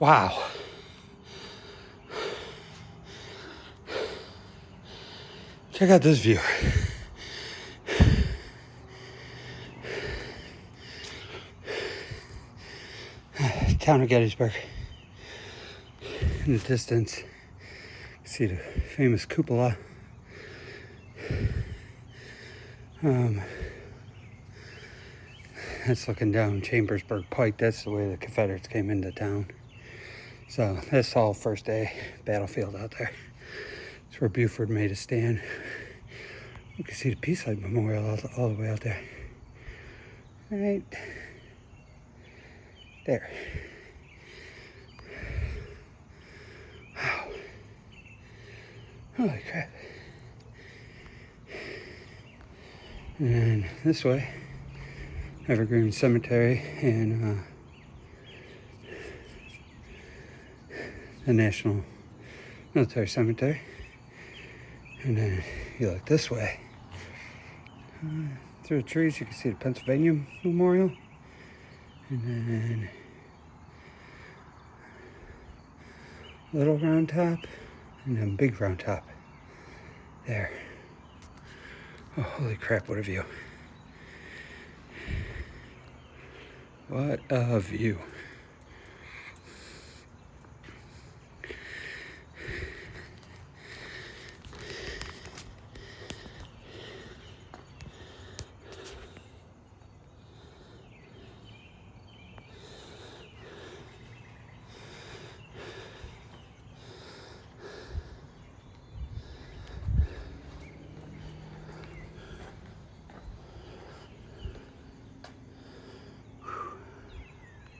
Wow. Check out this view. Town of Gettysburg. In the distance, you see the famous cupola. That's looking down Chambersburg Pike. That's the way the Confederates came into town. So that's all first day battlefield out there. It's where Buford made a stand. You can see the Peace Light Memorial all the way out there. Right there. Wow. Holy crap. And this way, Evergreen Cemetery and the National Military Cemetery. And then you look this way. Through the trees, you can see the Pennsylvania Memorial. And then Little Round Top. And then Big Round Top. There. Oh, holy crap, what a view. What a view.